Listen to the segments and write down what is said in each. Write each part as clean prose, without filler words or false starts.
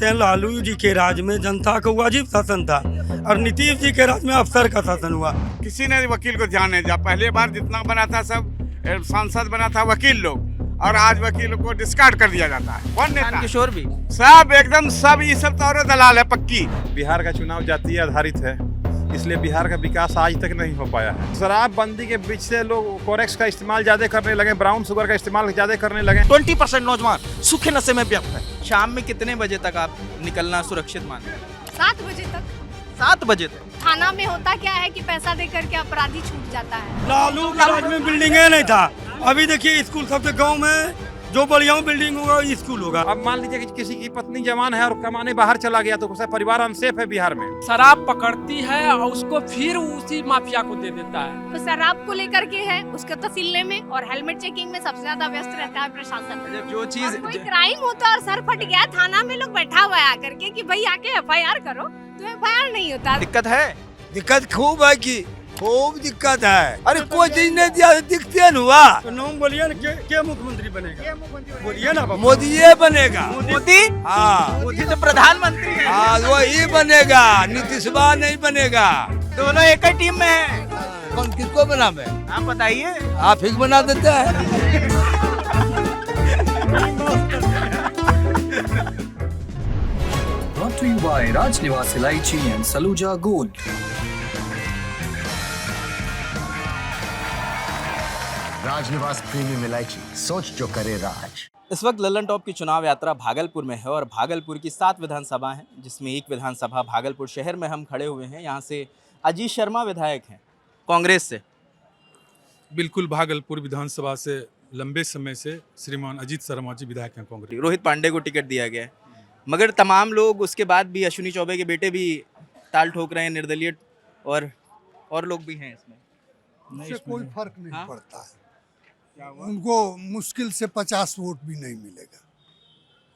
कहते हैं लालू जी के राज में जनता का वाजिब शासन था और नीतीश जी के राज में अफसर का शासन हुआ। किसी ने वकील को ध्यान नहीं दिया। पहले बार जितना बना था सब सांसद बना था वकील लोग, और आज वकील को डिस्कार्ड कर दिया जाता है। कौन नेता? किशोर भी सब एकदम सब ये सब तो दलाल है पक्की। बिहार का चुनाव जातीय आधारित है, इसलिए बिहार का विकास आज तक नहीं हो पाया है। शराबबंदी के बीच से लोग कोरेक्स का इस्तेमाल ज्यादा करने लगे, ब्राउन शुगर का इस्तेमाल ज्यादा करने लगे। 20% नौजवान सूखे नशे में व्यस्त है। शाम में कितने बजे तक आप निकलना सुरक्षित मानते हैं? 7 बजे तक। 7 बजे तक। थाना में होता क्या है कि पैसा दे करके अपराधी छूट जाता है। लालू के राज में बिल्डिंगे नहीं था। अभी देखिए स्कूल सबसे गाँव में जो बढ़िया बिल्डिंग होगा स्कूल होगा। अब मान लीजिए कि किसी की पत्नी जवान है और कमाने बाहर चला गया तो उसका परिवार अनसेफ है बिहार में। शराब पकड़ती है और उसको फिर उसी माफिया को दे देता है। तो शराब को लेकर के है उसके तसीलने में और हेलमेट चेकिंग में सबसे ज्यादा व्यस्त रहता है प्रशासन। जो चीज और कोई क्राइम होता है और सर फट गया, थाना में लोग बैठा हुआ है आकर के कि भाई आके FIR करो, तो FIR नहीं होता। दिक्कत है, दिक्कत खूब है कि खूब दिक्कत है। अरे कोई चीज नहीं दिया दिखते न हुआ। तो नाम बोलिए ना, क्या मुख्यमंत्री बनेगा? बोलिए ना। मोदी ये बनेगा। मोदी? हाँ मोदी तो प्रधानमंत्री है। हाँ वही बनेगा, नीतीशवा नहीं बनेगा। दोनों एक ही टीम में है। कौन किसको बनावे? आप बताइए। आप ही बना देते हैं। Brought to you by Raj Niwas Elaichi and Saluja Gold. Rajniwas premium इलायची, सोच जो करे राज। इस वक्त लल्लन टॉप की चुनाव यात्रा भागलपुर में है और भागलपुर की 7 विधानसभा हैं, जिसमें एक विधानसभा भागलपुर शहर में हम खड़े हुए हैं। यहाँ से अजीत शर्मा विधायक हैं कांग्रेस से। बिल्कुल, भागलपुर विधानसभा से लंबे समय से श्रीमान अजीत शर्मा जी विधायक हैं कांग्रेस। रोहित पांडे को टिकट दिया गया है, मगर तमाम लोग उसके बाद भी अश्विनी चौबे के बेटे भी ताल ठोक रहे हैं, निर्दलीय और लोग भी हैं इसमें। इससे कोई फर्क नहीं पड़ता है। उनको मुश्किल से 50 वोट भी नहीं मिलेगा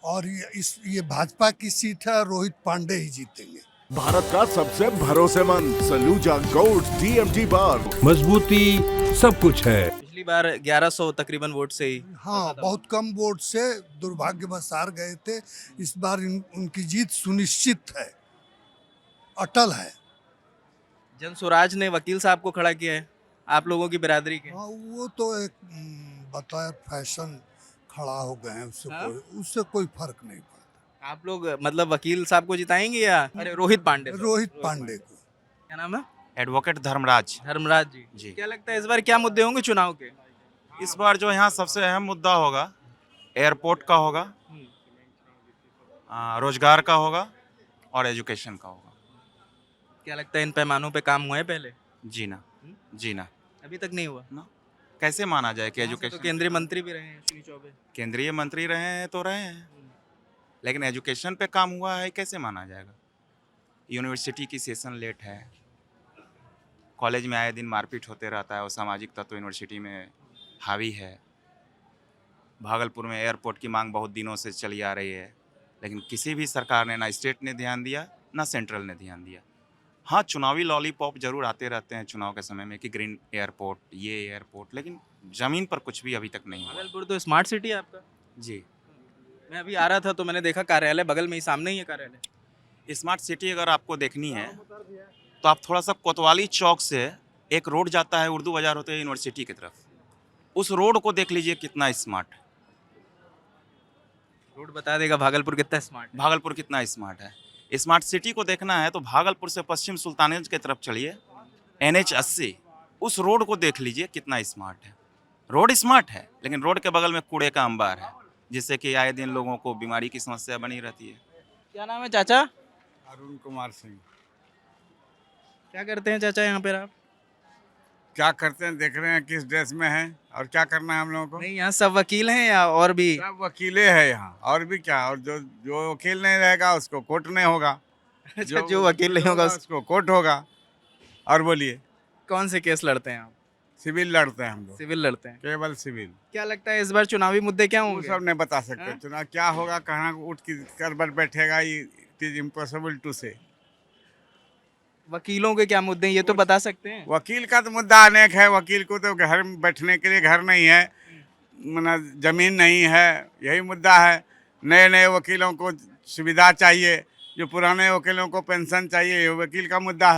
और ये भाजपा की सीट है, रोहित पांडे ही जीतेंगे। भारत का सबसे भरोसेमंद सलूजा गोल्ड TMT बार, मजबूती सब कुछ है। पिछली बार 1100 तकरीबन वोट से ही। हाँ, बहुत कम वोट से दुर्भाग्यवश हार गए थे। इस बार उनकी जीत सुनिश्चित है, अटल है। जन स्वराज ने वकील साहब को खड़ा किया है, आप लोगों की बिरादरी के। हाँ, वो तो एक बताया फैशन खड़ा हो गए हैं, उससे कोई फर्क नहीं पड़ता। आप लोग मतलब वकील साहब को जिताएंगे या अरे रोहित पांडे को। क्या नाम है? एडवोकेट धर्मराज जी। क्या लगता है इस बार क्या मुद्दे होंगे चुनाव के? इस बार जो यहाँ सबसे अहम मुद्दा होगा एयरपोर्ट का होगा, रोजगार का होगा और एजुकेशन का होगा। क्या लगता है इन पैमानों पे काम हुआ है पहले? जी ना अभी तक नहीं हुआ ना। कैसे माना जाए कि एजुकेशन? तो केंद्रीय मंत्री भी रहे हैं अश्विनी चौबे। केंद्रीय मंत्री रहे हैं तो रहे हैं, लेकिन एजुकेशन पे काम हुआ है कैसे माना जाएगा? यूनिवर्सिटी की सेशन लेट है, कॉलेज में आए दिन मारपीट होते रहता है और सामाजिक तत्व यूनिवर्सिटी में हावी है। भागलपुर में एयरपोर्ट की मांग बहुत दिनों से चली आ रही है, लेकिन किसी भी सरकार ने, ना स्टेट ने ध्यान दिया ना सेंट्रल ने ध्यान दिया। हाँ, चुनावी लॉलीपॉप जरूर आते रहते हैं चुनाव के समय में कि ग्रीन एयरपोर्ट, ये एयरपोर्ट, लेकिन जमीन पर कुछ भी अभी तक नहीं हुआ। भागलपुर तो स्मार्ट सिटी है आपका। जी, मैं अभी आ रहा था तो मैंने देखा कार्यालय बगल में ही, सामने ही है कार्यालय। स्मार्ट सिटी अगर आपको देखनी है तो आप थोड़ा सा कोतवाली चौक से एक रोड जाता है उर्दू बाजार होते हुए यूनिवर्सिटी की तरफ, उस रोड को देख लीजिए कितना स्मार्ट है। रोड बता देगा भागलपुर कितना स्मार्ट है। भागलपुर कितना स्मार्ट है। स्मार्ट सिटी को देखना है तो भागलपुर से पश्चिम सुल्तानगंज की तरफ चलिए, NH 80, उस रोड को देख लीजिए कितना स्मार्ट है। रोड स्मार्ट है, लेकिन रोड के बगल में कूड़े का अंबार है, जिससे कि आए दिन लोगों को बीमारी की समस्या बनी रहती है। क्या नाम है चाचा? अरुण कुमार सिंह। क्या करते हैं चाचा यहाँ पर आप? क्या करते हैं, देख रहे हैं किस ड्रेस में हैं और क्या करना है हम लोगों को। नहीं, यहाँ सब वकील हैं या और भी? सब वकीले हैं यहाँ, और भी क्या। और जो वकील नहीं रहेगा उसको कोर्ट नहीं होगा। अच्छा, जो वकील नहीं होगा उसको कोर्ट होगा। और बोलिए, कौन से केस लड़ते हैं आप? सिविल लड़ते हैं हम लोग। सिविल लड़ते हैं, केवल सिविल। क्या लगता है इस बार चुनावी मुद्दे क्या होंगे? सब नहीं बता सकते। चुनाव क्या होगा, कहाँ उठ कर बैठेगा, इट इज इम्पॉसिबल टू से। वकीलों के क्या मुद्दे हैं ये तो बता सकते हैं? वकील का तो मुद्दा अनेक है। वकील को तो घर में बैठने के लिए घर नहीं है, जमीन नहीं है, यही मुद्दा है। नए नए वकीलों को सुविधा चाहिए, जो पुराने वकीलों को पेंशन चाहिए, ये वकील का मुद्दा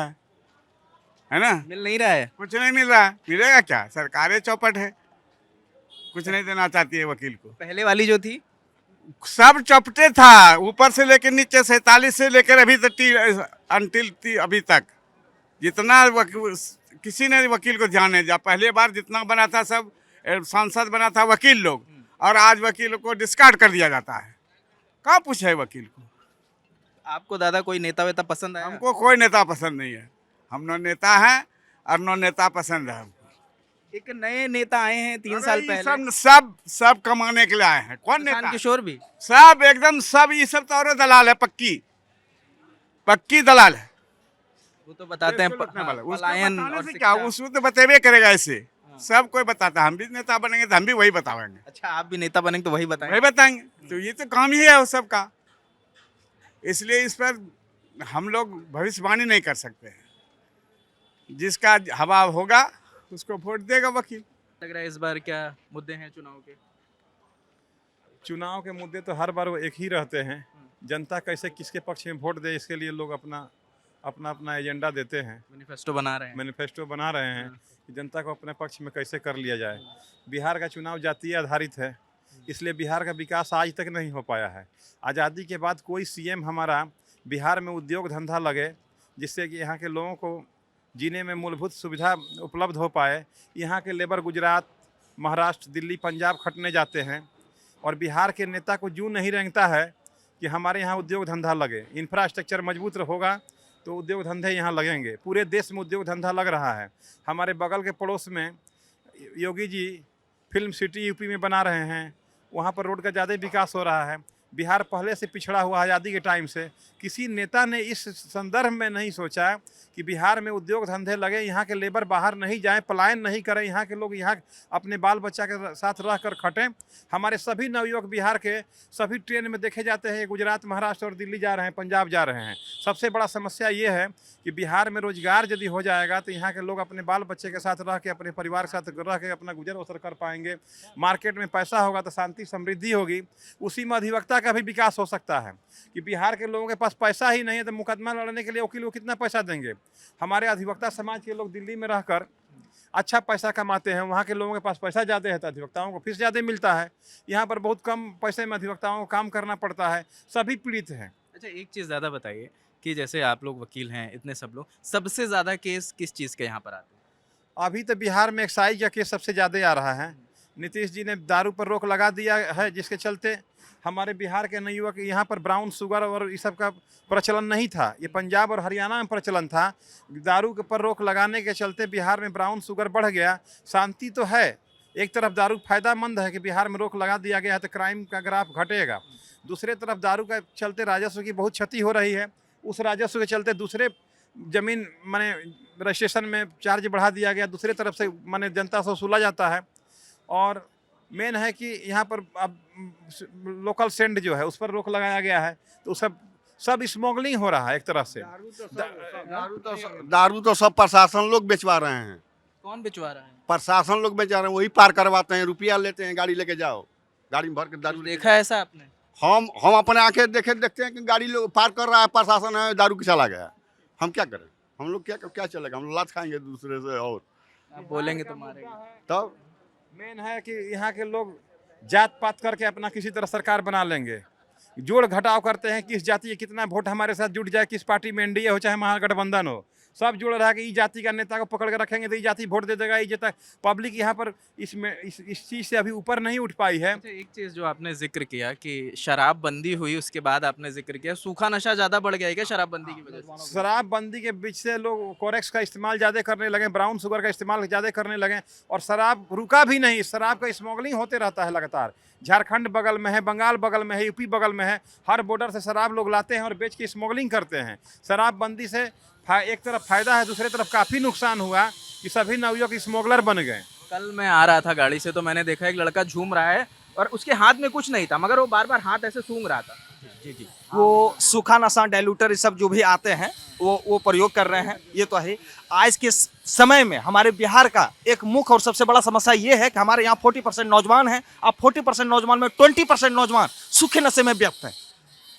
है ना। मिल नहीं रहा है। कुछ नहीं मिल रहा है, मिलेगा क्या? सरकारें चौपट है, कुछ नहीं देना चाहती है वकील को। पहले वाली जो थी सब चौपटे था, ऊपर से लेकर नीचे, 47 से लेकर अभी तक अंटिल अभी तक जितना किसी ने वकील को ध्यान नहीं दिया। पहले बार जितना बना था सब सांसद बना था वकील लोग, और आज वकील को डिस्कार्ड कर दिया जाता है। कहाँ पूछे वकील को? आपको दादा कोई नेता वेता पसंद आया? हमको कोई नेता पसंद नहीं है, हम नो नेता हैं और नो नेता पसंद है हमको। एक नए नेता आए हैं 3 साल पहले, सब कमाने के लिए आए हैं। कौन नेता? किशोर भी सब एकदम सब, ये सब तो और दलाल है, पक्की दलाल है। वो तो बताते हैं पलायन और क्या, उसको तो बतेबे करेगा ऐसे। सब कोई बताता है, हम भी नेता बनेंगे तो हम भी वही बताएंगे। अच्छा, आप भी नेता बनेंगे तो वही बताएंगे। तो ये तो काम ही है वो सब का, इसलिए इस पर हम लोग भविष्यवाणी नहीं कर सकते हैं। जिसका हवा होगा उसको वोट देगा वकील। लग रहा है इस बार क्या मुद्दे हैं चुनाव के? चुनाव के मुद्दे तो हर बार वो एक ही रहते हैं। जनता कैसे किसके पक्ष में वोट दे, इसके लिए लोग अपना एजेंडा देते हैं, मैनिफेस्टो बना रहे हैं कि जनता को अपने पक्ष में कैसे कर लिया जाए। बिहार का चुनाव जातीय आधारित है, इसलिए बिहार का विकास आज तक नहीं हो पाया है। आज़ादी के बाद कोई सीएम हमारा बिहार में उद्योग धंधा लगे, जिससे कि यहाँ के लोगों को जीने में मूलभूत सुविधा उपलब्ध हो पाए। यहाँ के लेबर गुजरात, महाराष्ट्र, दिल्ली, पंजाब खटने जाते हैं, और बिहार के नेता को जूं नहीं रेंगता है कि हमारे यहाँ उद्योग धंधा लगे। इंफ्रास्ट्रक्चर मजबूत होगा तो उद्योग धंधे यहाँ लगेंगे। पूरे देश में उद्योग धंधा लग रहा है। हमारे बगल के पड़ोस में Yogi ji film city UP में बना रहे हैं, वहाँ पर रोड का ज़्यादा विकास हो रहा है। बिहार पहले से पिछड़ा हुआ आज़ादी के टाइम से। किसी नेता ने इस संदर्भ में नहीं सोचा कि बिहार में उद्योग धंधे लगे, यहाँ के लेबर बाहर नहीं जाएं, पलायन नहीं करें, यहाँ के लोग यहाँ अपने बाल बच्चा के साथ रह कर खटें। हमारे सभी नवयुवक बिहार के सभी ट्रेन में देखे जाते हैं, गुजरात, महाराष्ट्र और दिल्ली जा रहे हैं, पंजाब जा रहे हैं। सबसे बड़ा समस्या ये है कि बिहार में रोजगार यदि हो जाएगा तो यहाँ के लोग अपने बाल बच्चे के साथ रह के, अपने परिवार के साथ रह के अपना गुजर बसर कर पाएंगे। मार्केट में पैसा होगा तो शांति समृद्धि होगी, उसी में अधिवक्ता का भी विकास हो सकता है। कि बिहार के लोगों के पास पैसा ही नहीं है तो मुकदमा लड़ने के लिए वकील को कितना पैसा देंगे? हमारे अधिवक्ता समाज के लोग दिल्ली में रहकर अच्छा पैसा कमाते हैं, वहाँ के लोगों के पास पैसा ज़्यादा है तो अधिवक्ताओं को फीस ज़्यादा मिलता है। यहाँ पर बहुत कम पैसे में अधिवक्ताओं को काम करना पड़ता है, सभी पीड़ित हैं। अच्छा, एक चीज़ ज़्यादा बताइए कि जैसे आप लोग वकील हैं, इतने सब लोग, सबसे ज़्यादा केस किस चीज़ के यहाँ पर आते हैं? अभी तो बिहार में एक्साइज का केस सबसे ज़्यादा आ रहा है। नीतीश जी ने दारू पर रोक लगा दिया है, जिसके चलते हमारे बिहार के नवयुवक यहाँ पर ब्राउन शुगर और इस सब का प्रचलन नहीं था। ये पंजाब और हरियाणा में प्रचलन था। दारू के पर रोक लगाने के चलते बिहार में ब्राउन शुगर बढ़ गया। शांति तो है, एक तरफ दारू फायदेमंद है कि बिहार में रोक लगा दिया गया है तो क्राइम का ग्राफ घटेगा। दूसरे तरफ दारू के चलते राजस्व की बहुत क्षति हो रही है। उस राजस्व के चलते दूसरे ज़मीन माने रजिस्ट्रेशन में चार्ज बढ़ा दिया गया, दूसरे तरफ से माने जनता से वसूला जाता है। और मेन है कि यहाँ पर अब लोकल सेंड जो है उस पर रोक लगाया गया है, तो सब स्मगलिंग हो रहा है एक तरह से। दारू तो सब प्रशासन लोग बेचवा रहे हैं। कौन बेचवा रहा है? प्रशासन लोग बेचवा रहे हैं, वही पार करवाते हैं, रुपया लेते हैं, गाड़ी लेके जाओ, गाड़ी में भर के दारू। देखा है ऐसा आपने? हम अपने आंखें देखते हैं कि गाड़ी लोग पार कर रहा है, प्रशासन है, दारू के चला गया। हम क्या करें? हम लोग क्या चलेगा? हम लोग लात खाएंगे दूसरे से। और आप बोलेंगे तो मारेंगे। तब मेन है कि यहाँ के लोग जात पात करके अपना किसी तरह सरकार बना लेंगे। जोड़ घटाव करते हैं, किस जाति कितना वोट हमारे साथ जुट जाए, किस पार्टी में एनडीए हो चाहे महागठबंधन हो, सब जुड़ रहा है कि इस जाति का नेता को पकड़ के रखेंगे तो ये जाति वोट दे देगा। ये पब्लिक यहाँ पर इस चीज़ से अभी ऊपर नहीं उठ पाई है। एक चीज़ जो आपने जिक्र किया कि शराब बंदी हुई, उसके बाद आपने जिक्र किया सूखा नशा ज़्यादा बढ़ गया है क्या शराबबंदी की वजह से? शराबबंदी के बीच से लोग कोरेक्स का इस्तेमाल ज़्यादा करने लगे, ब्राउन शुगर का इस्तेमाल ज़्यादा करने लगे, और शराब रुका भी नहीं। शराब का स्मगलिंग होते रहता है लगातार। झारखंड बगल में है, बंगाल बगल में है, यूपी बगल में है, हर बॉर्डर से शराब लोग लाते हैं और बेच के स्मगलिंग करते हैं। शराबबंदी से एक तरफ फायदा है, दूसरी तरफ काफ़ी नुकसान हुआ कि सभी नवयुवक स्मगलर बन गए। कल मैं आ रहा था गाड़ी से तो मैंने देखा एक लड़का झूम रहा है और उसके हाथ में कुछ नहीं था, मगर वो बार बार हाथ ऐसे सूंघ रहा था। जी वो सूखा नशा, डाइल्यूटर, ये सब जो भी आते हैं वो प्रयोग कर रहे हैं। ये तो है। आज के समय में हमारे बिहार का एक मुख्य और सबसे बड़ा समस्या ये है कि हमारे यहाँ 40% नौजवान हैं। अब 40% नौजवान में 20% नौजवान सूखे नशे में व्यस्त हैं।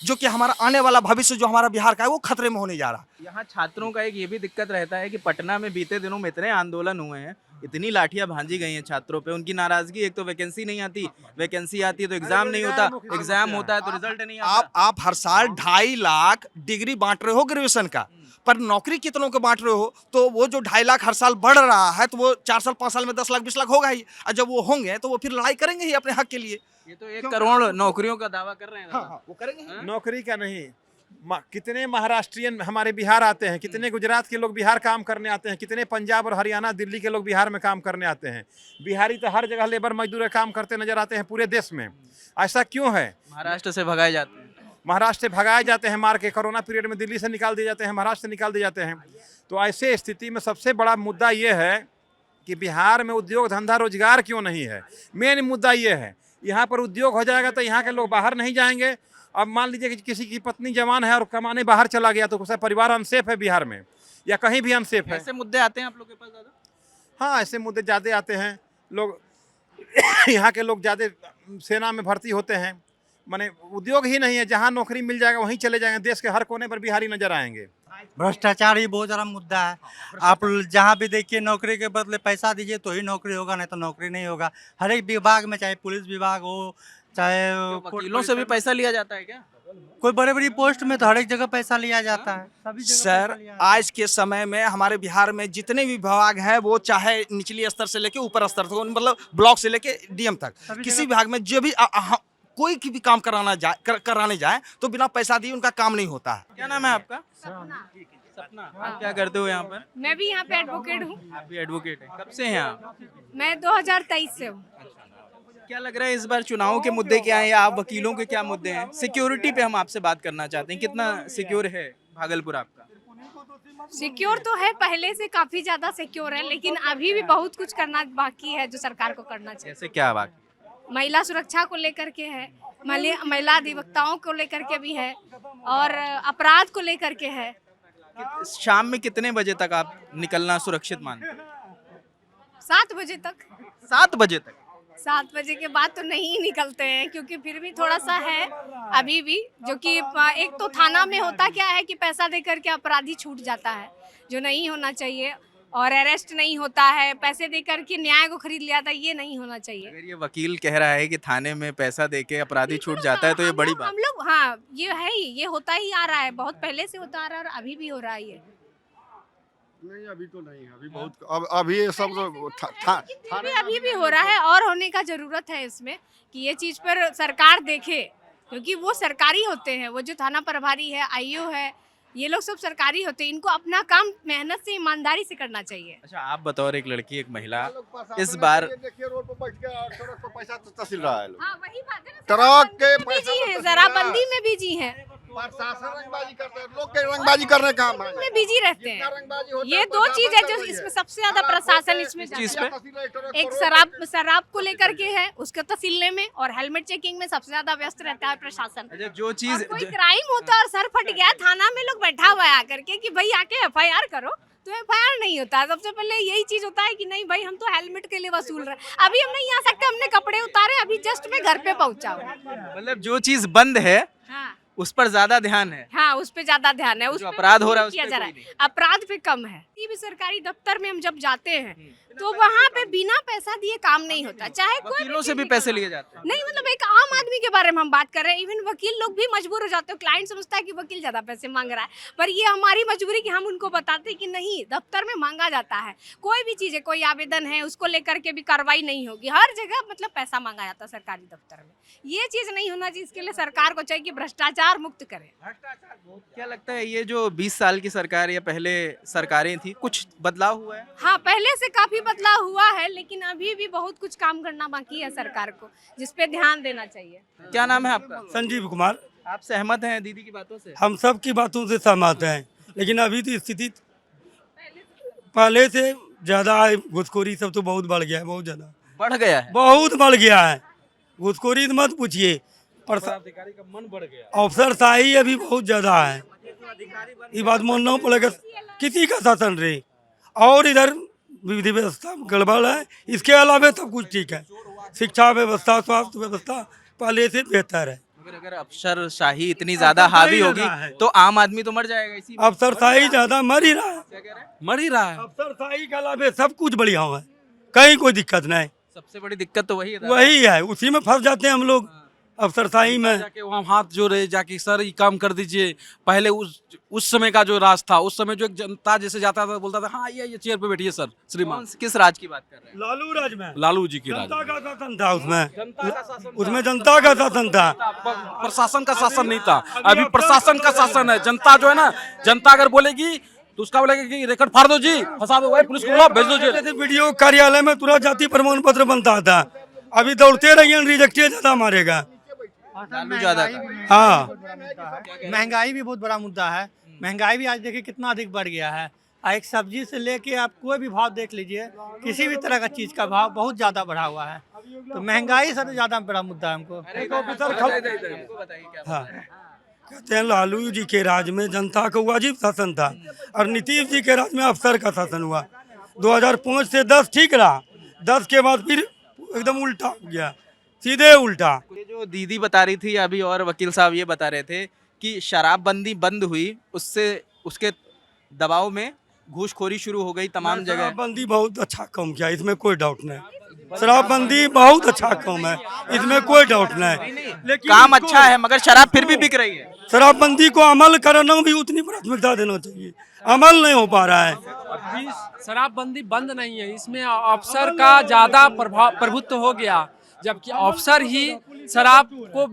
जो कि हमारा आने वाला भविष्य जो हमारा बिहार का है वो खतरे में होने जा रहा है। यहाँ छात्रों का एक ये भी दिक्कत रहता है कि पटना में बीते दिनों में इतने आंदोलन हुए हैं, इतनी लाठियां भांजी गई हैं छात्रों पे। उनकी नाराजगी, एक तो वैकेंसी नहीं आती, वैकेंसी आती है तो एग्जाम नहीं होता, एग्जाम होता है तो रिजल्ट नहीं आता। आप हर साल 2.5 लाख डिग्री बांट रहे हो ग्रेजुएशन का, पर नौकरी कितनों को बांट रहे हो? तो वो जो 2.5 लाख हर साल बढ़ रहा है तो वो 4 साल 5 साल में 10 लाख 20 लाख होगा ही। और जब वो होंगे तो वो फिर लड़ाई करेंगे ही अपने हक के लिए। ये तो 1 करोड़ नौकरियों का दावा कर रहे हैं। हाँ, वो करेंगे। नौकरी का नहीं, कितने महाराष्ट्रियन हमारे बिहार आते हैं, कितने गुजरात के लोग बिहार काम करने आते हैं, कितने पंजाब और हरियाणा दिल्ली के लोग बिहार में काम करने आते हैं। बिहारी तो हर जगह लेबर मजदूर काम करते नजर आते हैं पूरे देश में। ऐसा क्यों है? महाराष्ट्र से भगाए जाते हैं, महाराष्ट्र से भगाए जाते हैं मार के। कोरोना पीरियड में दिल्ली से निकाल दिए जाते हैं, महाराष्ट्र से निकाल दिए जाते हैं। तो ऐसे स्थिति में सबसे बड़ा मुद्दा ये है कि बिहार में उद्योग धंधा रोजगार क्यों नहीं है। मेन मुद्दा ये है, यहाँ पर उद्योग हो जाएगा तो यहाँ के लोग बाहर नहीं जाएंगे। अब मान लीजिए कि किसी की पत्नी जवान है और कमाने बाहर चला गया तो उसका परिवार अनसेफ है बिहार में या कहीं भी अनसेफ है। ऐसे मुद्दे आते हैं आप लोग के पास ज़्यादा? हाँ, ऐसे मुद्दे ज़्यादा आते हैं। लोग यहाँ के लोग ज़्यादा सेना में भर्ती होते हैं, माने उद्योग ही नहीं है। जहाँ नौकरी मिल जाएगा वहीं चले जाएंगे। देश के हर कोने पर बिहारी नजर आएंगे। भ्रष्टाचार ही बहुत ज़्यादा मुद्दा है। आप जहाँ भी देखिए नौकरी के बदले पैसा दीजिए तो ही नौकरी होगा, नहीं तो नौकरी नहीं होगा। हर एक विभाग में, चाहे पुलिस विभाग हो, चाहे वकीलों से भी पैसा लिया जाता है क्या? कोई बड़े बड़ी पोस्ट में तो हर एक जगह पैसा लिया जाता है। सभी जगह सर, आज के समय में हमारे बिहार में जितने भी विभाग हैं वो चाहे निचली स्तर से लेके ऊपर स्तर तक, मतलब ब्लॉक से लेके डीएम तक, किसी विभाग में जो भी कोई की भी काम कराने जाए तो बिना पैसा दिए उनका काम नहीं होता है। क्या नाम है आपका? सपना। आप क्या करते हो यहाँ पर? मैं भी यहाँ पे एडवोकेट हूँ। आप भी एडवोकेट हैं? कब से हैं आप? मैं 2023 से हूँ। क्या लग रहा है इस बार चुनाव के मुद्दे क्या हैं या आप वकीलों के क्या मुद्दे हैं? सिक्योरिटी पे हम आपसे बात करना चाहते हैं। कितना सिक्योर है भागलपुर आपका? सिक्योर तो है, पहले से काफी ज्यादा सिक्योर है, लेकिन अभी भी बहुत कुछ करना बाकी है जो सरकार को करना चाहिए। जैसे क्या बाकी? महिला सुरक्षा को लेकर के है, महिला अधिवक्ताओं को लेकर के भी है, और अपराध को लेकर के है। शाम में कितने बजे तक आप निकलना सुरक्षित मानते हैं? 7 बजे तक। 7 बजे तक? 7 बजे के बाद तो नहीं निकलते हैं, क्योंकि फिर भी थोड़ा सा है अभी भी, जो कि एक तो थाना में होता क्या है कि पैसा दे करके अपराधी छूट जाता है, जो नहीं होना चाहिए, और अरेस्ट नहीं होता है। पैसे दे करके न्याय को खरीद लिया था, ये नहीं होना चाहिए। अगर ये वकील कह रहा है कि थाने में पैसा दे के अपराधी छूट जाता है तो ये बड़ी बात। हम लोग, हाँ, ये है ही, ये होता ही आ रहा है, बहुत पहले से होता आ रहा है और अभी भी हो रहा है। ये नहीं, अभी तो नहीं है, अभी बहुत अभी ये सब अभी भी हो रहा है, और होने का जरूरत है इसमें कि ये चीज पर सरकार देखे, क्योंकि वो सरकारी होते हैं। वो जो थाना प्रभारी है, आईओ है, ये लोग सब सरकारी होते हैं। इनको अपना काम मेहनत से, ईमानदारी से करना चाहिए। अच्छा, आप बतौर एक लड़की, एक महिला, इस बार देखिए रोड पर बैठ के सड़क पर पैसा तहसील रहा है। हाँ, वही बात है ना, ट्रक के बिजी है, शराबबंदी में बिजी है, प्रशासन रंगबाजी करते हैं, लोग के रंगबाजी करने का काम है, में बिजी रहते हैं। ये 2 चीज है जो इसमें सबसे ज्यादा प्रशासन इसमें चीज पे एक शराब को लेकर के है, उसके तहसीलने में, और हेलमेट चेकिंग में सबसे ज्यादा व्यस्त रहता है प्रशासन। अच्छा, जो चीज कोई क्राइम होता है और सर फट गया, थाना में लोग बैठा हुआ है आकर के कि भाई आके FIR करो, तो FIR नहीं होता। सबसे पहले यही चीज होता है कि नहीं भाई, हम तो हेलमेट के लिए वसूल रहे, अभी हम नहीं आ सकते, हमने कपड़े उतारे, अभी जस्ट मैं घर पे पहुंचा हूँ। मतलब जो चीज बंद है उस पर ज्यादा ध्यान है। हाँ, उस पे ज्यादा ध्यान है, उस पे अपराध हो रहा है किया जा रहा है, अपराध पे कम है। किसी भी सरकारी दफ्तर में हम जब जाते हैं तो वहाँ पे बिना पैसा दिए काम नहीं होता, चाहे कोई वकीलों से भी पैसे लिए जाते हैं। नहीं, मतलब एक आम आदमी के बारे में हम बात कर रहे हैं। इवन वकील लोग भी मजबूर हो जाते हैं, क्लाइंट समझता है कि वकील ज्यादा पैसे मांग रहा है, पर ये हमारी मजबूरी कि हम उनको बताते हैं कि नहीं, दफ्तर में मांगा जाता है। कोई भी चीज है, कोई आवेदन है, उसको लेकर के भी कार्रवाई नहीं होगी। हर जगह मतलब पैसा मांगा जाता है सरकारी दफ्तर में। ये चीज नहीं होना चाहिए, इसके लिए सरकार को चाहिए कि भ्रष्टाचार मुक्त करे। क्या लगता है ये जो 20 साल की सरकार या पहले सरकारें थी, कुछ बदलाव हुआ है? हाँ, पहले से काफी बदलाव हुआ है, लेकिन अभी भी बहुत कुछ काम करना बाकी है सरकार को, जिस पे ध्यान देना चाहिए। क्या नाम है आपका? संजीव कुमार। आप सहमत हैं दीदी की बातों से? हम सब की बातों से सहमत हैं, लेकिन अभी तो स्थिति पहले से ज्यादा है। घुसखोरी सब तो बहुत बढ़ गया है, बहुत ज्यादा बढ़ गया है, बहुत बढ़ गया है। घुसखोरी तो मत पूछिए, अधिकारी का मन बढ़ गया, अफसरशाही अभी बहुत ज्यादा है। ये बात मानना पड़ेगा, किसी का शासन रहे, और इधर विधि व्यवस्था गड़बड़ है। इसके अलावा सब कुछ ठीक है, शिक्षा व्यवस्था, स्वास्थ्य व्यवस्था पहले से बेहतर है। फिर अगर अफसरशाही इतनी ज्यादा हावी होगी तो आम आदमी तो मर जाएगा इसी में। अफसरशाही ज्यादा मर ही रहा है, मर ही रहा है। अफसरशाही के अलावा सब कुछ बढ़िया है, कहीं कोई दिक्कत नहीं। सबसे बड़ी दिक्कत तो वही है। वही है, उसी में फंस जाते हैं हम लोग अफसरशाही में। जाके वहाँ हाथ जोड़े जाके सर ये काम कर दीजिए। पहले उस समय का जो राज था, उस समय जो एक जनता जैसे जाता था बोलता था हाँ ये चेयर पे बैठिए सर श्रीमान। किस राज की बात कर रहे हैं? लालू राज में, लालू जी की राज जनता का शासन था उसमें जनता का शासन था, प्रशासन का शासन नहीं था। अभी प्रशासन का शासन है। जनता जो है ना, जनता अगर बोलेगी तो उसका बोलेगा कि रिकॉर्ड फाड़ दो जी, फंसा दो, पुलिस को बुलाओ, भेज दो जेल। वीडियो कार्यालय में तुरंत जाति प्रमाण पत्र बनता था, अभी दौड़ते रहिए रिजेक्ट ज्यादा मारेगा। ज्यादा हाँ, महंगाई भी बहुत बड़ा मुद्दा है। महंगाई भी आज देखिए कितना अधिक बढ़ गया है। एक सब्जी से लेके आप कोई भी भाव देख लीजिए, किसी भी तरह का चीज का भाव बहुत ज्यादा बढ़ा हुआ है। तो महंगाई सबसे ज्यादा बड़ा मुद्दा है हमको। हाँ, कहते हैं लालू जी के राज में जनता का वाजिब शासन था और नीतीश जी के राज में अफसर का शासन हुआ। 2005 से 10 ठीक रहा, 10 के बाद फिर एकदम उल्टा हो गया, सीधे उल्टा। ये जो दीदी बता रही थी अभी और वकील साहब ये बता रहे थे कि शराबबंदी बंद हुई, उससे उसके दबाव में घूसखोरी शुरू हो गई तमाम जगह। शराबबंदी बहुत अच्छा काम किया, इसमें कोई डाउट नहीं। शराबबंदी बहुत अच्छा काम है, इसमें कोई डाउट नहीं। लेकिन काम अच्छा है मगर शराब फिर भी बिक रही है। शराबबंदी को अमल करना भी उतनी प्राथमिकता देना चाहिए, अमल नहीं हो पा रहा है। अभी शराबबंदी बंद नहीं है, इसमें अफसर का ज्यादा प्रभुत्व हो गया, जबकि अफसर ही शराब को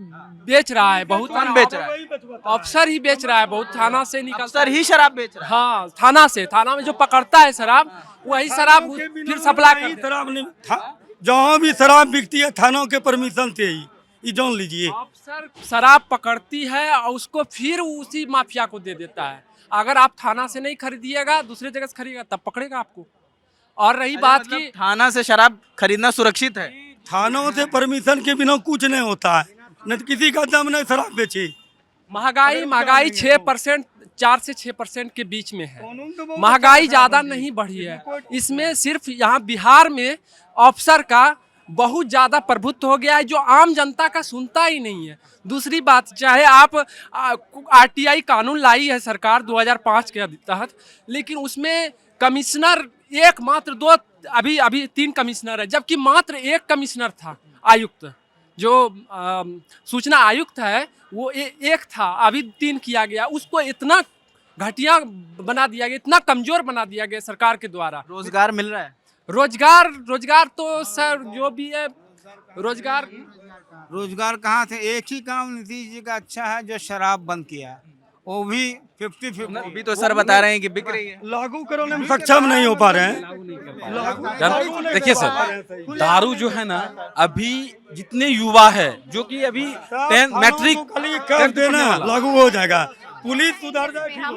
बेच रहा है। बहुत कौन बेच रहा है? अफसर ही बेच रहा है। बहुत थाना से निकलता अफसर ही शराब बेच रहा है। हाँ, थाना में जो पकड़ता है शराब वही शराब फिर सप्लाई करता है। शराब नहीं, जहाँ भी शराब बिकती है थानों के परमिशन से ही, ये जान लीजिए। अफसर शराब पकड़ती है और उसको फिर उसी माफिया को दे देता है। अगर आप थाना से नहीं खरीदिएगा, दूसरे जगह से खरीदेगा तब पकड़ेगा आपको। और रही बात की थाना से शराब खरीदना सुरक्षित है? थानों से परमिशन के बिना कुछ नहीं होता है, नहीं तो किसी का दम नहीं शराब बेचे। महंगाई 6%, 4 से 6% के बीच में है। महंगाई ज्यादा नहीं बढ़ी है। इसमें सिर्फ यहाँ बिहार में अफसर का बहुत ज्यादा प्रभुत्व हो गया है, जो आम जनता का सुनता ही नहीं है। दूसरी बात, चाहे आप RTI कानून लाई है सरकार 2005 के तहत, लेकिन उसमें कमिश्नर एक मात्र 2, अभी 3 कमिश्नर है, जबकि मात्र 1 कमिश्नर था आयुक्त। जो सूचना आयुक्त है वो एक था, अभी 3 किया गया। उसको इतना घटिया बना दिया गया, इतना कमजोर बना दिया गया सरकार के द्वारा। रोजगार मिल रहा है? रोजगार तो सर जो भी है, रोजगार कहाँ थे? एक ही काम नीतीश जी का अच्छा है जो शराब बंद किया, वो भी 50-50। अभी तो सर बता रहे हैं कि बिक रही है। लागू करने में सक्षम नहीं हो पा रहे हैं। देखिए सर, दारू जो है ना, अभी जितने युवा है जो कि अभी मैट्रिक कर देना लागू हो जाएगा, पुलिस सुधार जाएगा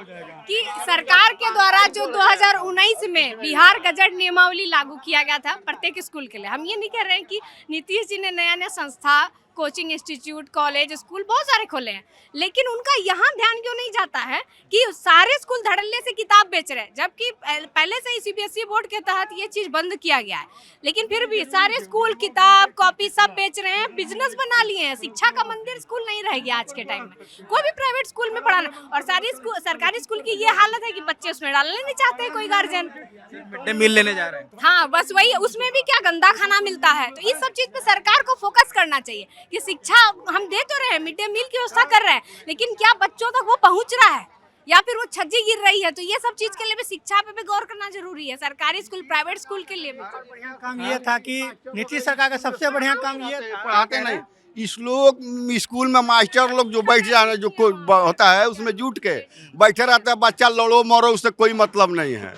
कि सरकार के द्वारा जो 2019 में बिहार गजट नियमावली लागू किया गया था प्रत्येक स्कूल के लिए। हम ये नहीं कह रहे हैं कि नीतीश जी ने नया संस्था, कोचिंग इंस्टीट्यूट, कॉलेज, स्कूल बहुत सारे खोले हैं, लेकिन उनका यहाँ ध्यान क्यों नहीं जाता है कि सारे स्कूल धड़ल्ले से किताब बेच रहे हैं, जबकि पहले से ही CBSE बोर्ड के तहत ये चीज़ बंद किया गया है, लेकिन फिर भी सारे स्कूल किताब, कॉपी सब बेच रहे हैं, बिजनेस बना लिए हैं। शिक्षा का मंदिर स्कूल नहीं रह गया आज के टाइम में, कोई भी प्राइवेट स्कूल में पढ़ाना। और सारी सरकारी स्कूल की ये हालत है कि बच्चे उसमें डालने नहीं चाहते कोई गार्जियन। मिड डे मील लेने जा रहे हैं। हाँ, बस वही, उसमें भी क्या गंदा खाना मिलता है। तो इस सब चीज़ पे सरकार को फोकस करना चाहिए कि शिक्षा हम दे तो रहे हैं, मिड डे मील की व्यवस्था कर रहे हैं, लेकिन क्या बच्चों तक वो पहुंच रहा है या फिर वो छज्जी गिर रही है? तो ये सब चीज के लिए भी शिक्षा पे भी गौर करना जरूरी है, सरकारी स्कूल, प्राइवेट स्कूल के लिए भी। बढ़िया काम ये था कि नीतीश सरकार का सबसे बढ़िया काम ये पढ़ाते नहीं, इस लोग स्कूल में मास्टर लोग जो बैठ जाए, जो होता है उसमें जुट के बैठे रहता है, बच्चा लड़ो मरो उससे कोई मतलब नहीं है।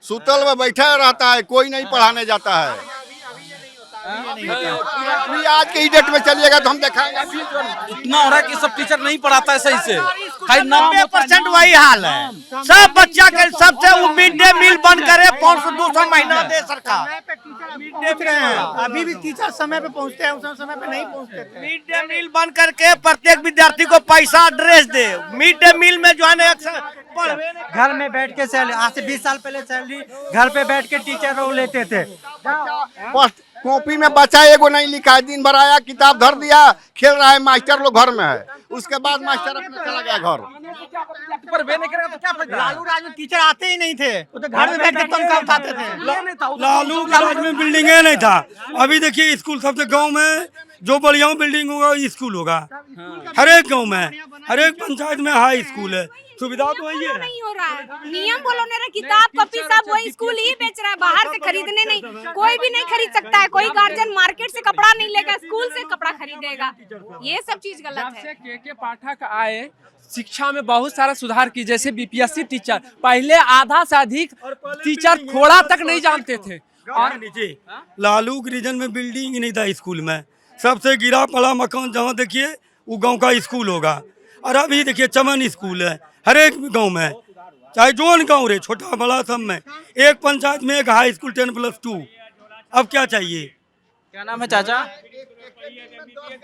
सुतल में बैठा रहता है, कोई नहीं पढ़ाने जाता है। अभी आज के डेट में चलिएगा तो हम दिखाएंगे। इतना हो रहा है कि सब टीचर नहीं पढ़ाता है सही से। 90% वही हाल है। सब बच्चा के सबसे वो मिड डे मील बंद करे, 500-200 महीना दे सरकार। अभी भी टीचर समय पे पहुंचते हैं, उस समय पे नहीं पहुंचते थे। मिड डे मील बंद करके प्रत्येक विद्यार्थी को पैसा, ड्रेस दे। मिड डे मील में जो है ना घर में बैठ के आज से 20 साल पहले सैलरी घर पे बैठ के टीचर लोग लेते थे। कॉपी में बच्चा एगो नहीं लिखा है, दिन भर आया किताब धर दिया, खेल रहा है, मास्टर लोग घर में है, उसके बाद मास्टर अपने चला गया घर। लालू राज में टीचर आते ही नहीं थे, वो तो घर में बैठ के तनख्वाह उठाते थे। लालू के राज में बिल्डिंगे नहीं था। अभी देखिए स्कूल सबसे गांव में जो बढ़िया बिल्डिंग होगा स्कूल होगा, हर एक गांव में, हर एक पंचायत में हाई स्कूल है, सुविधा तो वही है। नहीं हो रहा है, नियम बोलो मेरा, किताब कॉपी सब वही स्कूल ही बेच रहा है, बाहर से खरीदने नहीं, कोई भी नहीं खरीद सकता है, कोई गार्जियन मार्केट से कपड़ा नहीं लेगा, स्कूल से कपड़ा खरीदेगा, ये सब चीज गलत है। के पाठक आए, शिक्षा में बहुत सारा सुधार की, जैसे बीपीएससी टीचर, पहले आधा से अधिक टीचर थोड़ा तक नहीं जानते थे। और नीचे लालू के रीजन में बिल्डिंग ही नहीं था स्कूल में, सबसे गिरा पड़ा मकान जहाँ देखिए वो गांव का स्कूल होगा। और अभी देखिए चमन स्कूल है हर एक गांव में, चाहे जोन गांव रहे, छोटा बड़ा सब में, एक पंचायत में एक हाई स्कूल 10+2। अब क्या चाहिए? क्या नाम है चाचा?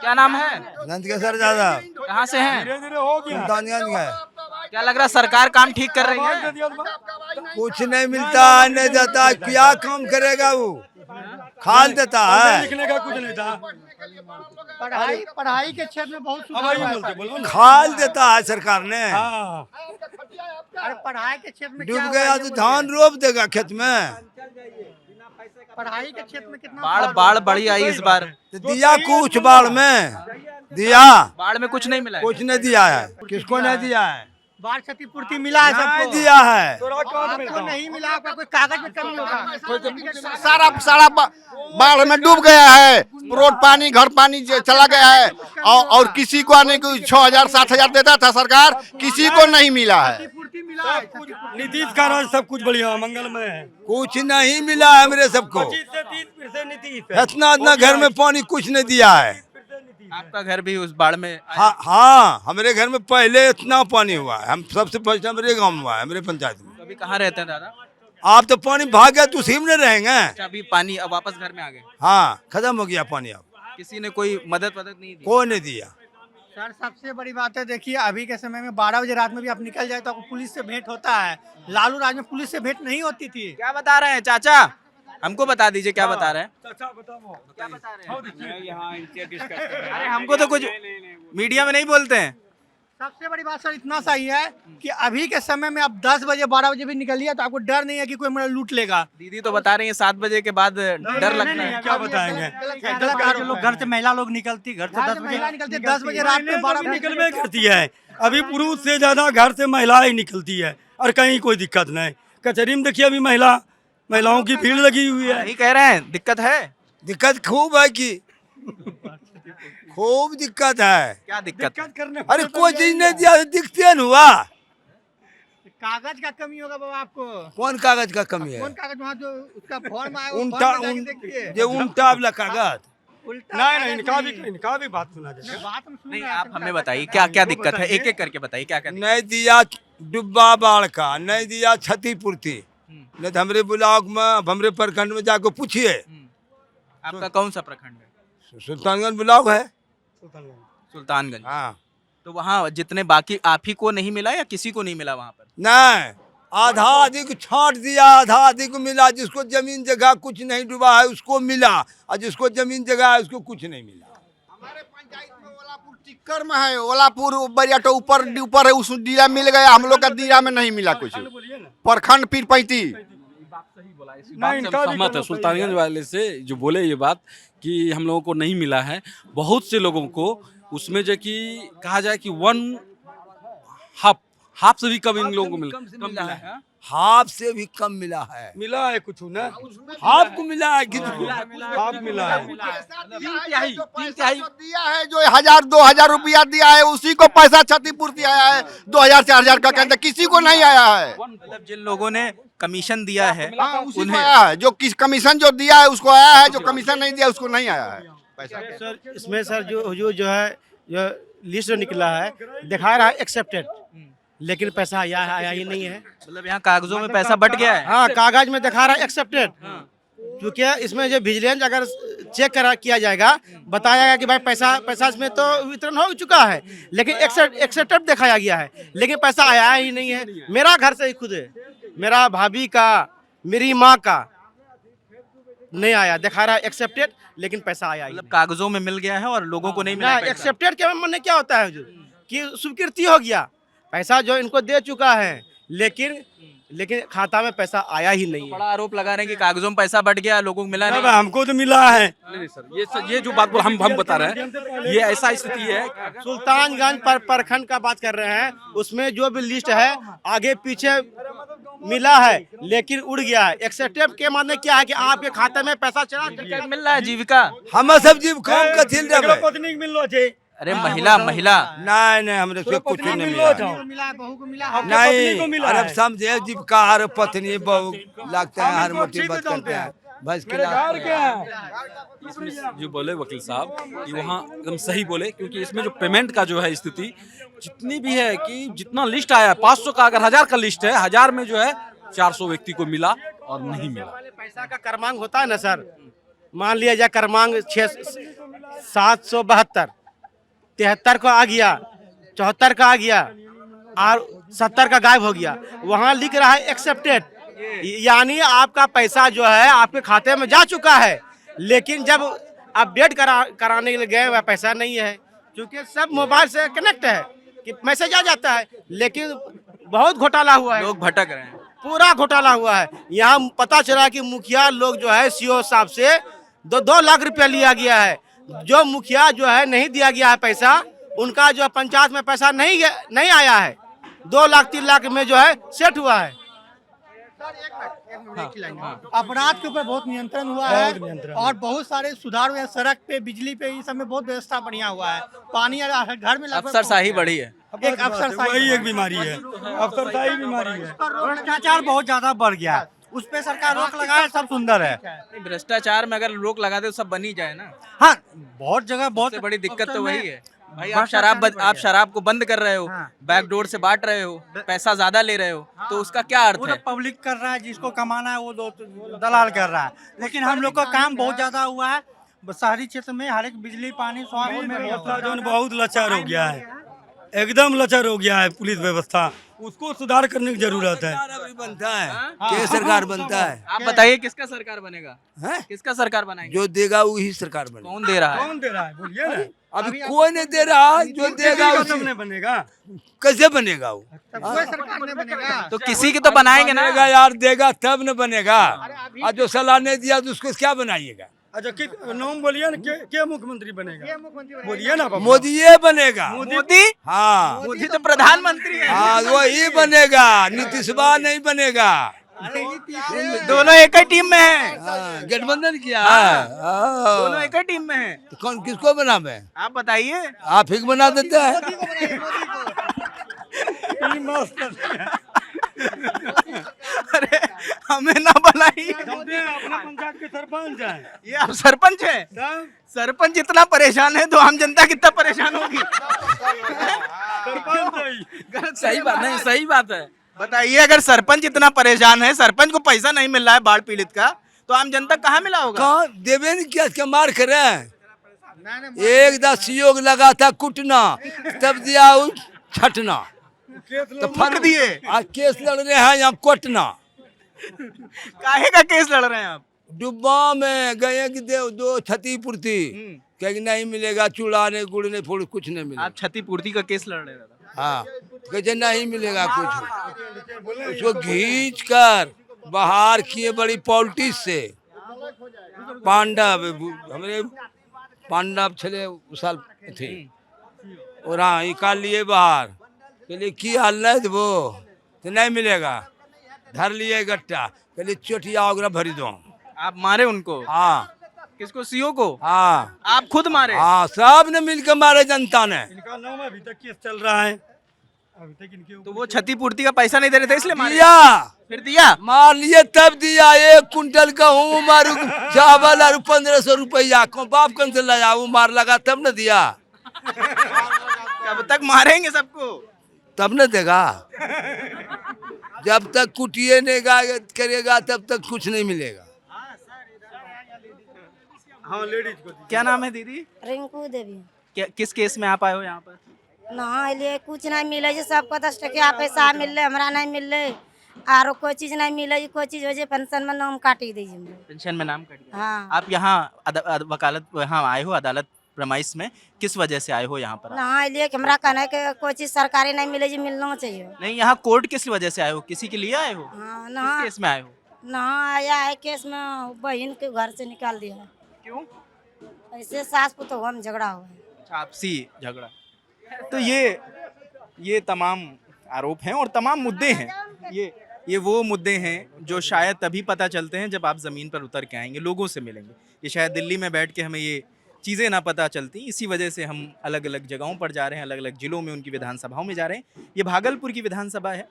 क्या नाम है? नंदकिशोर यादव। कहाँ से हैं? सुल्तानगंज का। क्या लग रहा है सरकार काम ठीक कर रही है? कुछ नहीं मिलता, नहीं देता, क्या काम करेगा वो, खाल देता है, लिखने का कुछ नहीं था, पढ़ाई के क्षेत्र में बहुत सुधार हुआ है। खाल देता है सरकार ने। अरे पढ़ाई के क्षेत्र में डूब गया तो धान रोप देगा खेत में। पढ़ाई के क्षेत्र में कितना बाढ़ बड़ी आई इस बार, दिया कुछ बाढ़ में, दिया बाढ़ में कुछ नहीं मिला है। कुछ नहीं दिया है, किसको नहीं दिया है, बाढ़ क्षतिपूर्ति मिला है सबको, नहीं दिया है, आपको नहीं मिला, आपका कोई कागज में कमी होगा, सारा बाढ़ में डूब गया है, रोड पानी घर पानी चला गया है, और किसी को आने को 6,000-7,000 देता था सरकार, किसी को नहीं मिला है। नीतीश का राज सब कुछ बढ़िया मंगलमय है, कुछ नहीं मिला है मेरे सबको। 25 से 30% नीतीश है। इतना घर में पानी कुछ नहीं दिया है। आपका घर भी उस बाढ़ में? हाँ, हमारे घर में पहले इतना पानी हुआ है, हम सबसे पहले हमारे गांव में हुआ है, हमारे पंचायत में। अभी कहाँ रहते हैं दादा? आप तो पानी भाग गया तो उसी में रहेंगे। अच्छा, अभी पानी अब वापस घर में आ गए? हाँ, खत्म हो गया पानी अब। किसी ने कोई मदद नहीं दी? कोई नहीं दिया सर। सबसे बड़ी बात है, देखिए अभी के समय में 12 बजे रात में भी आप निकल जाए तो आपको पुलिस से भेंट होता है, लालू राज में पुलिस से भेंट नहीं होती थी। क्या बता रहे हैं चाचा, हमको बता दीजिए क्या बता रहे हैं? क्या बता रहे हैं? अरे हमको तो कुछ मीडिया में नहीं बोलते हैं। सबसे बड़ी बात सर इतना सही है कि अभी के समय में आप 10 बजे 12 बजे भी निकलिए तो आपको डर नहीं है कि कोई मेरा लूट लेगा। दीदी तो बता रही है 7 बजे के बाद डर लगता है। क्या बताएंगे, लोग घर से महिला लोग निकलती, घर से 10 बजे निकलती, 10 बजे रात में 12 बजे निकलवे करती है। अभी पुरुष से ज्यादा घर से महिलाएं निकलती है और कहीं कोई दिक्कत नहीं। कचहरी में देखिए अभी महिलाओं की भीड़ लगी हुई है। नहीं कह रहे हैं दिक्कत है? दिक्कत खूब है कि खूब दिक्कत है। क्या दिक्कत? अरे कोई चीज नहीं दिया, दिखते न हुआ। कागज का कमी होगा बाबा आपको। कौन कागज का कमी है? कौन कागज? वहाँ जो उसका फॉर्म आया, उल्टा वाला कागज। नहीं, इनका भी बात सुना जाए। नहीं, आप हमें बताइए क्या क्या दिक्कत है, एक एक करके बताइए क्या क्या। नहीं दिया डुब्बा बाढ़ का, नहीं दिया क्षतिपूर्ति, नहीं तो हमरे ब्लॉक में, हमरे प्रखंड में जाकर पूछिए। आपका कौन सा प्रखंड है? सुल्तानगंज ब्लॉक है। सुल्तानगंज। हाँ, तो वहाँ जितने बाकी आप ही को नहीं मिला या किसी को नहीं मिला वहाँ पर? नहीं, आधा अधिक छांट दिया, आधा अधिक मिला। जिसको जमीन जगह कुछ नहीं डूबा है उसको मिला, और जिसको जमीन जगह है उसको कुछ नहीं मिला। हमारे पंचायत में ओलापुर टिक्कर में है, ओलापुर बरियाटो ऊपर है, उस डीरा मिल गया, हम लोग का डीरा में नहीं मिला कुछ। प्रखंड पीर पैती सहमत है सुल्तानगंज वाले से जो बोले ये बात कि हम लोगों को नहीं मिला है। बहुत से लोगों को उसमें जो कि कहा जाए कि 1/2 हाफ से भी कम इन लोगों को मिला है। हाफ से भी कम मिला है। मिला है कुछ ना, हाफ को मिला है, हाफ मिला है। दिया है जो 1,000-2,000 रुपया दिया है, उसी को पैसा क्षतिपूर्ति आया है। 2,000-4,000 का कहते किसी को नहीं आया है। मतलब जिन लोगों ने कमीशन दिया है उन्हें आया है, जो किस कमीशन जो दिया है उसको आया है, जो कमीशन नहीं दिया उसको नहीं आया है पैसा। सर इसमें सर जो है जो लिस्ट जो निकला है दिखा रहा है एक्सेप्टेड, लेकिन पैसा आया ही नहीं है। मतलब यहाँ कागजों में पैसा बट गया है। हाँ, कागज में दिखा रहा है एक्सेप्टेड, क्योंकि इसमें जो विजिलेंस अगर चेक किया जाएगा, बताया जाएगा कि भाई पैसा इसमें तो वितरण हो चुका है, लेकिन एक्सेप्टेड दिखाया गया है, लेकिन पैसा आया ही नहीं है। मेरा घर से ही खुद है, मेरा भाभी का, मेरी माँ का नहीं आया, दिखा रहा है एक्सेप्टेड, लेकिन पैसा आया ही मतलब कागजों में मिल गया है और लोगों को नहीं मिला नहीं। पैसा। एक्सेप्टेड के माने क्या होता है जो कि स्वीकृति हो गया, पैसा जो इनको दे चुका है, लेकिन खाता में पैसा आया ही नहीं है। बड़ा आरोप लगा रहे हैं कि कागजों में पैसा बढ़ गया, लोगों को मिला नहीं। हमको तो मिला है। नहीं सर, ये जो बात बोल हम बता रहे हैं, ये ऐसा स्थिति है। सुल्तानगंज प्रखंड का बात कर रहे हैं, उसमें जो भी लिस्ट है आगे पीछे मिला है, लेकिन उड़ गया है। एक्सेप्टेड के माने क्या है कि आपके खाते में पैसा चला मिल रहा है, जीविका। हम सब जीव काम कथिल रे पत्नी मिलना चाहिए। अरे महिला नहीं हमरे से कुछ नहीं मिला। नहीं अरब समझे जीविका हर पत्नी बहू लगता है, हर मोटी बात करते हैं बस इसमें जो बोले वकील साहब कि वहाँ एकदम सही बोले, क्योंकि इसमें जो पेमेंट का जो है स्थिति जितनी भी है कि जितना लिस्ट आया 500 का, अगर 1000 का लिस्ट है, 1000 में जो है 400 व्यक्ति को मिला और नहीं मिला। पैसा का क्रमांक होता है ना सर, मान लिया जाए क्रमांक 772 73 का आ गया, 74 का आ गया और 70 का गायब हो गया, वहाँ लिख रहा है एक्सेप्टेड, यानी आपका पैसा जो है आपके खाते में जा चुका है, लेकिन जब अपडेट कराने के लिए गए वह पैसा नहीं है, क्योंकि सब मोबाइल से कनेक्ट है कि मैसेज आ जाता है, लेकिन बहुत घोटाला हुआ है, लोग भटक रहे हैं, पूरा घोटाला हुआ है। यहाँ पता चला कि मुखिया लोग जो है सीओ साहब से 2 लाख रुपया लिया गया है, जो मुखिया जो है नहीं दिया गया है पैसा, उनका जो पंचायत में पैसा नहीं आया है, 2 लाख 3 लाख में जो है सेट हुआ है। अपराध के ऊपर बहुत नियंत्रण हुआ है और बहुत सारे सुधार हुए हैं। सड़क पे, बिजली पे, इन सब में बहुत व्यवस्था बढ़िया हुआ है। पानी घर में अफसरशाही बढ़ी है। एक अफसरशाही, वही एक बीमारी है, अफसरशाही बीमारी है। भ्रष्टाचार बहुत ज्यादा बढ़ गया है, उस पे सरकार रोक लगाए, सब सुंदर है। भ्रष्टाचार में अगर रोक लगा दे तो सब बन ही जाए ना। हाँ, बहुत जगह बहुत बड़ी दिक्कत तो वही है भाई। आप शराब को बंद कर रहे हो, बैकडोर से बांट रहे हो, पैसा ज्यादा ले रहे हो, तो उसका क्या अर्थ है? पब्लिक कर रहा है, जिसको कमाना है वो दलाल कर रहा है। लेकिन हम लोग का काम बहुत ज्यादा हुआ है शहरी क्षेत्र में, हर एक बिजली पानी स्वास्थ्य में बहुत लाचार हो गया है, एकदम लाचार हो गया है पुलिस व्यवस्था, उसको सुधार करने की जरूरत है। बनता है के सरकार बनता है। आप बताइए किसका सरकार बनेगा? किसका सरकार बनाएंगे? जो देगा वही सरकार बनेगा। कौन दे रहा है? कौन दे रहा है बोलिए ना। अभी कोई नहीं दे रहा, जो देगा उसी बनेगा। कैसे बनेगा वो? सरकार नहीं बनेगा तो किसी की तो बनाएंगे ना यार, देगा तब न बनेगा। और जो सलाह नहीं दिया तो उसको क्या बनाइएगा? अच्छा नाम बोलिए ना, क्या मुख्यमंत्री बनेगा? बोलिए ना। मोदी बनेगा। मोदी? हाँ, मोदी तो प्रधानमंत्री है। हाँ वही बनेगा, नीतीश नहीं बनेगा। दोनों एक ही टीम में है, गठबंधन किया दोनों एक ही टीम में है। तो कौन किसको बनावे? आप बताइए। आप ही बना देते हैं। अरे हमें ना बनाइए, अपना पंचायत के सरपंच है। ये आप सरपंच है? सरपंच इतना परेशान है तो आम जनता कितना परेशान होगी? सही बात नहीं, सही बात है। बताइए, अगर सरपंच इतना परेशान है, सरपंच को पैसा नहीं मिल रहा है बाढ़ पीड़ित का, तो आम जनता कहाँ मिला होगा? कहाँ देवे नहीं किया, इसका मार करे। एक 10 योग लगा था कुटना, तब दिया छटना, तो फट दिए। आज केस लड़ रहे हैं यहाँ कोटना। काहे का केस लड़ रहे हैं आप? डुब्बा में गए कि दो क्षतिपूर्ति, कहीं नहीं मिलेगा, चूड़ा नहीं, गुड़ नहीं, फूल कुछ नहीं मिलेगा। आप क्षतिपूर्ति का केस लड़ रहे हैं? हाँ, कहते नहीं मिलेगा कुछ। उसको खींच कर बाहर किए बड़ी पॉलिटिक्स से। पांडव हमारे पांडव छले उस साल थे और हाँ निकाल लिए बाहर, कहलिए की हाल नहीं वो तो नहीं मिलेगा, धर लिए गट्टा, कहलिए चोटिया वगैरह भरी दो। आप मारे उनको? हाँ। किसको? सीओ को? हाँ। आप खुद मारे? हाँ, सब ने मिलकर मारे जनता ने। इनका नाम अभी तक केस चल रहा है, अभी तक इनके। तो वो क्षतिपूर्ति का पैसा नहीं दे रहे थे इसलिए मारे? दिया, फिर दिया? मार लिए तब दिया। 1 कुंटल गेहूँ मारू चावल और 1500 रुपया बाप कौन से लाया, वो मार लगा तब न दिया। कब तक मारेंगे सबको? तब न देगा, जब तक कुटिए नहीं करेगा तब तक कुछ नहीं मिलेगा। हाँ, लेडीज को। क्या नाम है दीदी? रिंकू देवी। किस केस में आप आए हो यहाँ पर? ना लिए कुछ नहीं मिले, जो सबको 10 टकिया पैसा मिल रहे, हमारा नहीं मिल रहे। आरो कोई चीज नहीं मिले, कोई चीज हो जाए पेंशन में नाम काटी दीजिए। पेंशन में नाम कट गया। हाँ। आप यहाँ वकालत यहाँ आए हो, अदालत प्रमाइस में किस वजह से आए हो यहाँ पर? ना लिए कि हमरा कहना है कि कोई चीज सरकारी नहीं मिले जी, मिलना चाहिए। नहीं, यहाँ कोर्ट किस वजह से आए हो? किसी के लिए आए हो? हाँ, किस ना केस में आए हो? ना आया है केस में, बहन के घर से निकाल दिया है। क्यों? ऐसे सास पुतोह में झगड़ा हुआ है। अच्छा, आपसी झगड़ा। तो ये तमाम आरोप हैं और तमाम मुद्दे हैं। ये वो मुद्दे हैं जो शायद तभी पता चलते हैं जब आप ज़मीन पर उतर के आएंगे, लोगों से मिलेंगे। ये शायद दिल्ली में बैठ के हमें ये चीज़ें ना पता चलती, इसी वजह से हम अलग अलग जगहों पर जा रहे हैं, अलग अलग जिलों में उनकी विधानसभाओं में जा रहे हैं। ये भागलपुर की विधानसभा है।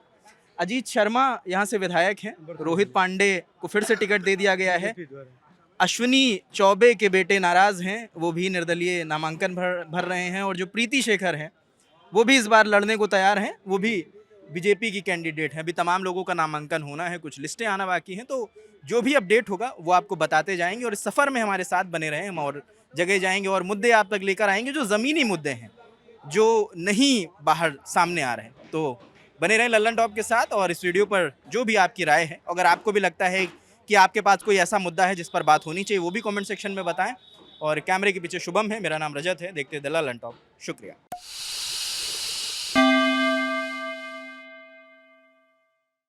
अजीत शर्मा यहाँ से विधायक हैं, रोहित पांडे को फिर से टिकट दे दिया गया है। अश्विनी चौबे के बेटे नाराज़ हैं, वो भी निर्दलीय नामांकन भर रहे हैं। और जो प्रीति शेखर हैं वो भी इस बार लड़ने को तैयार हैं, वो भी बीजेपी की कैंडिडेट हैं। अभी तमाम लोगों का नामांकन होना है, कुछ लिस्टें आना बाकी हैं, तो जो भी अपडेट होगा वो आपको बताते जाएंगे। और इस सफ़र में हमारे साथ बने रहें, हम और जगह जाएंगे और मुद्दे आप तक लेकर आएंगे जो ज़मीनी मुद्दे हैं, जो नहीं बाहर सामने आ रहे हैं। तो बने रहें लल्लन टॉप के साथ। और इस वीडियो पर जो भी आपकी राय है, अगर आपको भी लगता है कि आपके पास कोई ऐसा मुद्दा है जिस पर बात होनी चाहिए, वो भी कमेंट सेक्शन में बताएं। और कैमरे के पीछे शुभम है, मेरा नाम रजत है। देखते हैं लल्लन टॉप। शुक्रिया।